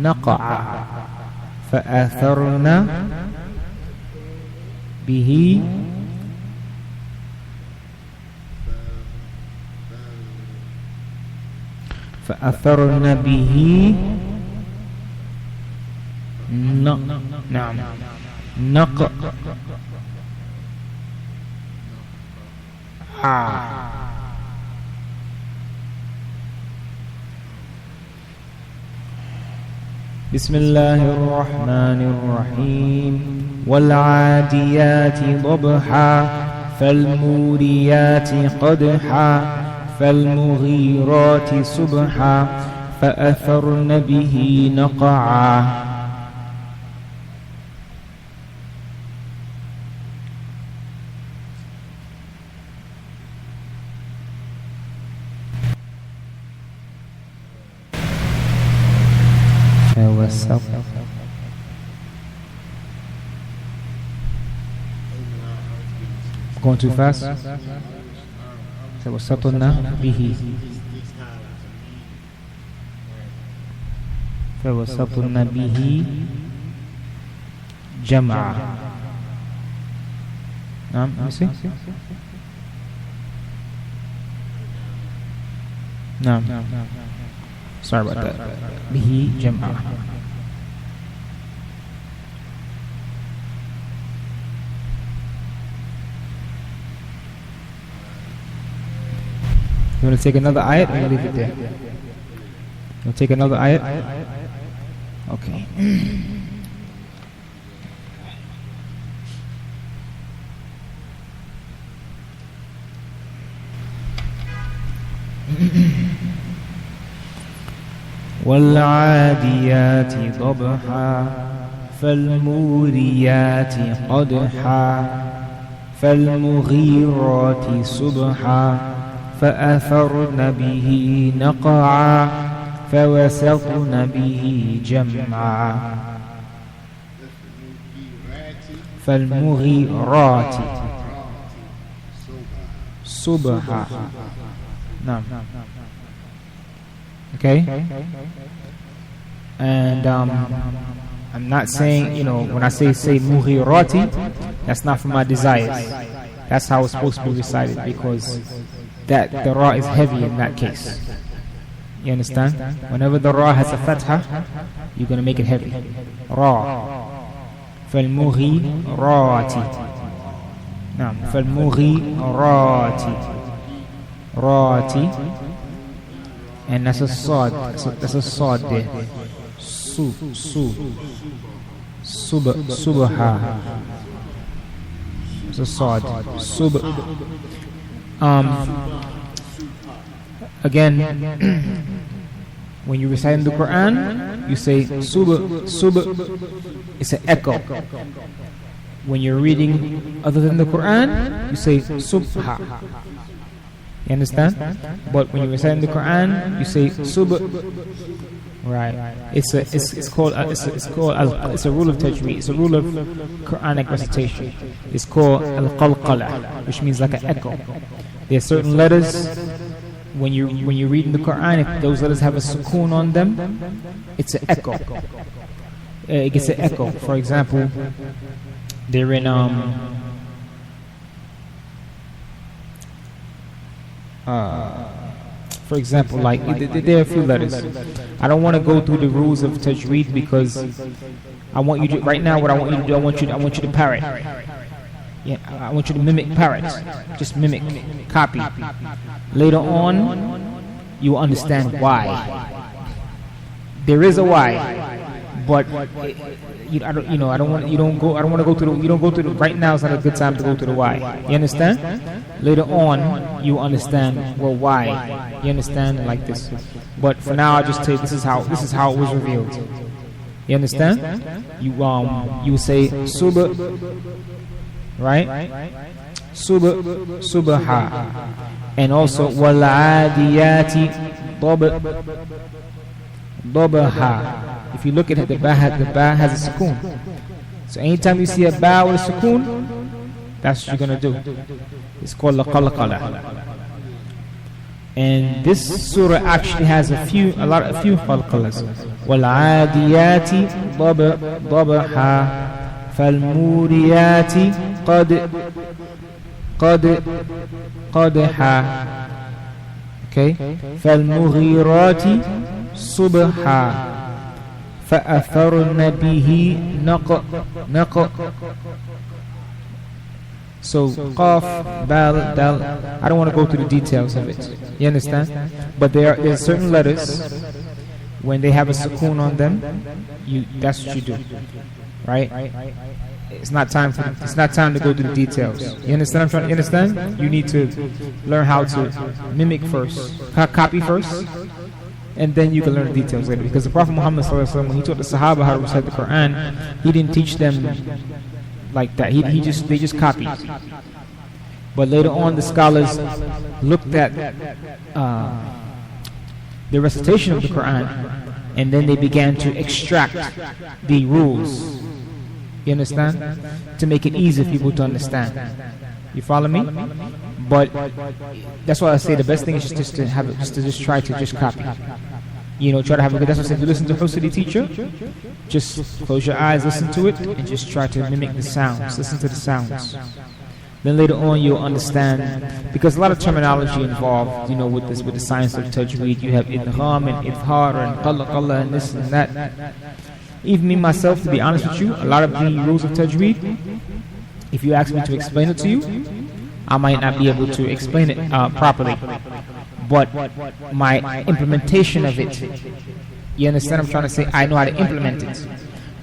نقع فأثرن به فأثرن به نعم نقع بسم الله الرحمن الرحيم والعاديات ضبحا فالموريات قدحا فالمغيرات صبحا فأثرن به نقعا. Going too fast? فوسطنا به فوسطنا به جمع. نعم نعم sorry about that. به جمع. You want to take another ayat or leave it there? You want to take another ayat? Okay. والعاديات ضبحا فالموريات قدحا فالمغيرات صبحا فأثرن به نقعا فوسطن به جمعا. فالمغيرات صبحا. نعم. Okay. And I'm not saying, when I say mughirati, that's not for my desires. That's how it's supposed to be recited, because the ra is heavy in that case. You understand? Whenever the ra has a fatha, you're going to make it heavy. Ra. فالمغيرات. نعم. فالمغيرات. راتي. And that's a sod. That's a sod there. Subha. It's a sod. Again, when you recite in the Quran, you say sub. It's an echo. When you're reading other than the Quran, you say subha. You understand? But when you recite in the Quran, you say sub. Right. It's a rule of tajweed. It's a rule of Quranic recitation. It's called al-qalqala, which means like an echo. There are certain letters when you read in the Quran, if those letters have a sukoon on them, it's an echo. It gets an echo. For example, they're in for example, like there are a few letters. I don't want to go through the rules of tajweed because I want you to right now. What I want you to do, I want you to parrot. Yeah, I want you to mimic parrot. Just mimic, copy. Later on, you will understand why. There is a why, but you don't want to go to the right now. It's not a good time to go to the why. You understand? Later on, you understand why. You understand like this. But for now, I'll just tell you this is how it was revealed. You understand? You say suba, right? Subaha, and also wal'adiyati dabaha. If you look at it, the ba has a sukoon. So anytime you see a ba with a sukoon, that's what you're gonna do. It's called la qalqala. And this surah actually has a few qalqalas. وَالْعَادِيَاتِ ضَبْحًا فَالْمُورِيَاتِ قَدْحًا. Okay, فَالْمُغِيرَاتِ صُبْحًا فَأَثَرْنَ بِهِ نَقْعًا. So qaf, bal, dal. I don't want to go through the details of it. You understand? But there's certain letters when they have a sukoon on them. That's what you do, right? It's not time to go through the details. You understand? You understand? You need to learn how to mimic first, copy first, and then you can learn the details later. Because the Prophet Muhammad sallallahu alaihi wasallam, when he taught the Sahaba how to recite the Quran, he didn't teach them like that. They just copied. But later on, the scholars looked at the recitation of the Quran, and then they began to extract the rules. You understand? To make it easy for people to understand. You follow me? But that's why I say the best thing is just to try to copy. You know, try to have a good. That's why I said, if you listen to a Husari teacher, just close your eyes, listen to it, and just try to mimic the sounds. Listen to the sounds. Then later on, you'll understand, because a lot of terminology involved. You know, with the science of tajweed, you have idgham and idhar and qalla and this and that. Even me myself, to be honest with you, a lot of the rules of tajweed, if you ask me to explain it to you, I might not be able to explain it properly. But my implementation of it, you understand what I'm trying to say? I know how to implement it.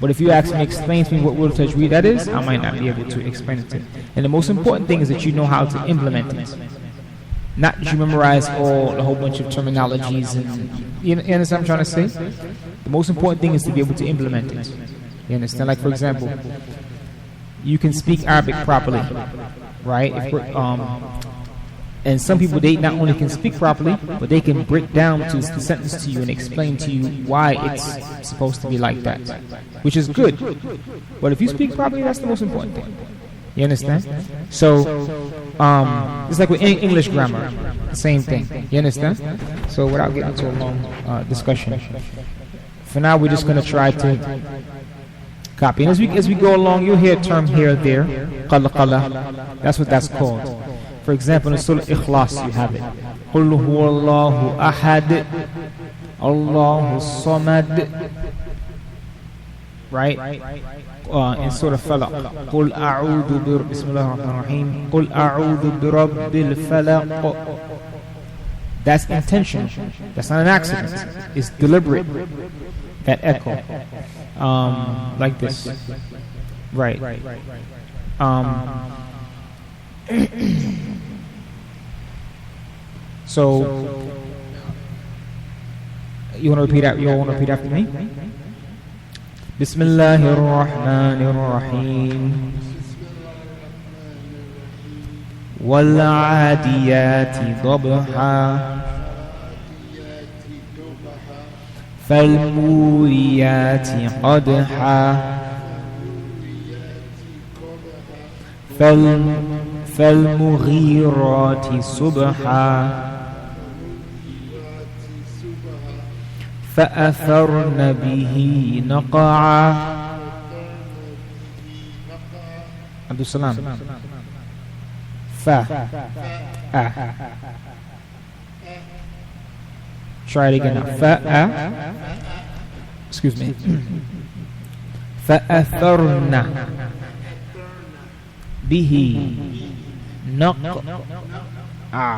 But if you ask me, explain to me what word of tajweed that is, I might not be able to explain it to you. And the most important thing is that you know how to implement it. Not that you memorize a whole bunch of terminologies. And you understand what I'm trying to say? The most important thing is to be able to implement it. You understand? Like, for example, you can speak Arabic properly, right? And some people, they not only can speak properly, but they can break down the sentence to you and explain to you why it's supposed to be like that, which is good. But if you speak properly, that's the most important thing. You understand? So, it's like with English grammar, the same thing. You understand? So, without getting into a long discussion, for now we're just going to try to copy. And as we go along, you'll hear a term here or there. Qalla. That's what that's called. For example, in Surah Ikhlas, you have it. قُلْ هُوَ اللَّهُ أَحَدٌ اللَّهُ الصَّمَدُ. Right? In Surah Falaq. قُلْ أَعُوذُ بِسْمِ اللَّهِ الرَّحْمَنِ الرَّحِيمِ قُلْ أَعُوذُ بِرَبِّ الْفَلَقِ. That's intentional. That's not an accident. It's deliberate. That echo. Like this. Right. So, you want to repeat after me? Bismillahir Rahmanir Rahim. Wal 'adiyati dhabha. Fal muriyati qadha. فالمغيرات صبحا فأثرن به نقعا. عبد السلام. Try it again now. Excuse me. فأثرن به نقعا.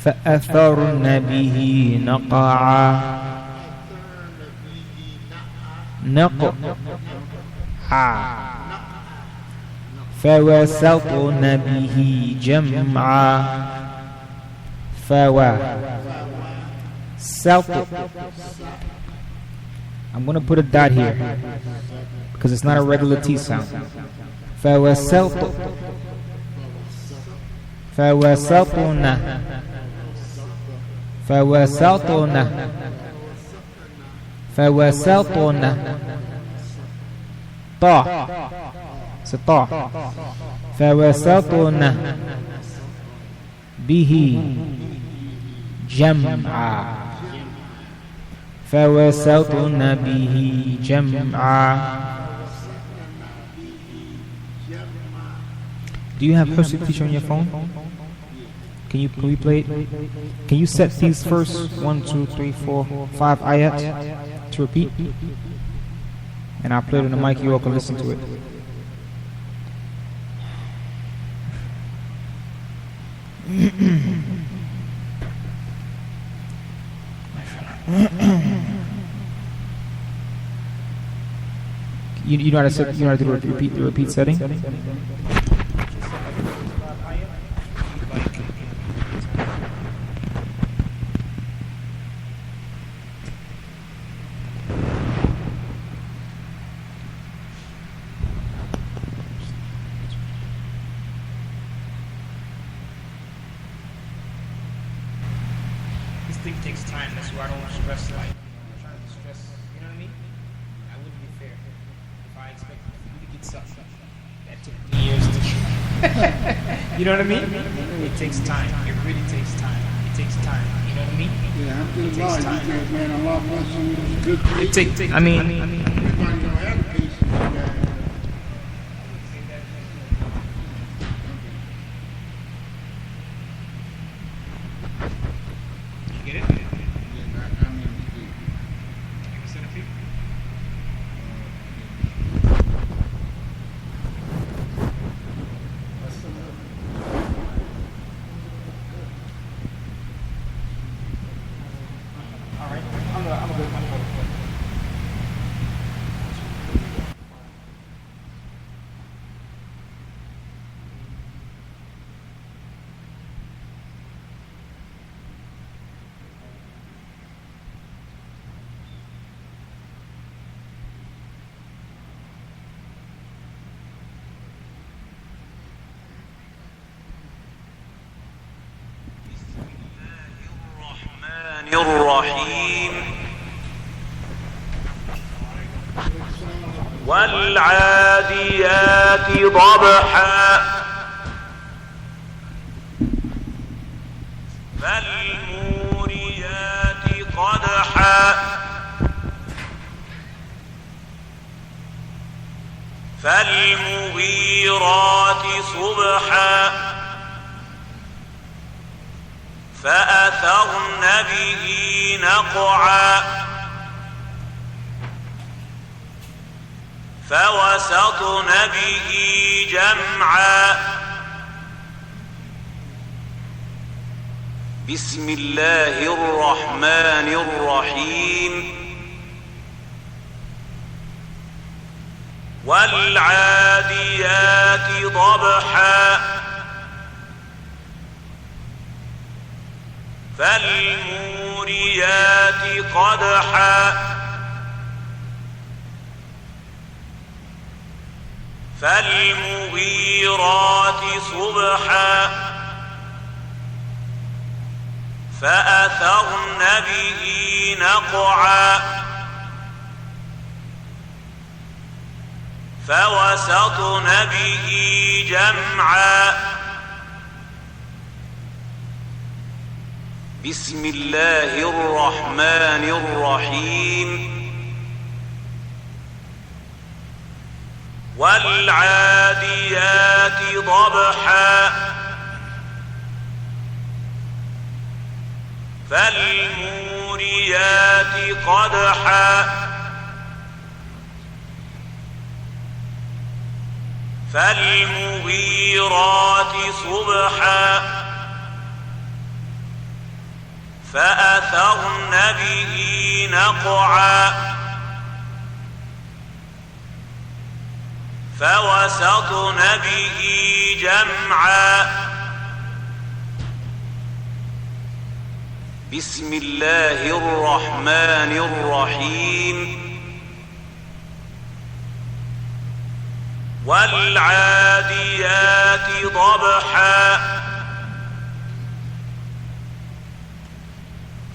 فأثرن به نقعا. فوسطن به جمعا. I'm going to put a dot here because it's not a regular T sound. فوسطن طا. فوسطن به جمعا فوسطن به جمعا. Do you have Hussein teacher on your phone? Can you play it? Can you set these first 1, 2, 3, 4, 5 ayat to repeat? And I'll play it on the mic, you all can listen to it. You know how to set, you know how to do the repeat setting? This thing takes time, that's why I don't stress like I'm trying to stress, you know what I mean? I wouldn't be fair if I expected you to get something that took me years to you know what I mean? It takes time. It really takes time. It takes time. You know what I mean? Yeah, I'm just lying because, man, a lot of us good people. It takes, I mean, Everybody don't have the patience like that. you get it? Yeah, I mean, You said a few? Alright, I'm gonna go. الرحيم والعاديات ضبحا فالموريات قدحا فالمغيرات صبحا فأثرن به نقعا فوسطن به جمعا. بسم الله الرحمن الرحيم والعاديات ضبحا فالموريات قدحا فالمغيرات صبحا فأثرن به نقعا فوسطن به جمعا. بسم الله الرحمن الرحيم والعاديات ضبحا فالموريات قدحا فالمغيرات صبحا فأثرن به نقعا فوسطن به جمعا. بسم الله الرحمن الرحيم والعاديات ضبحا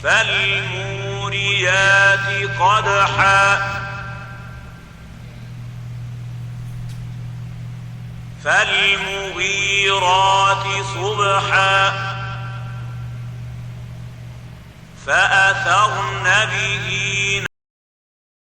فالموريات قدحا فالمغيرات صبحا فأثرن به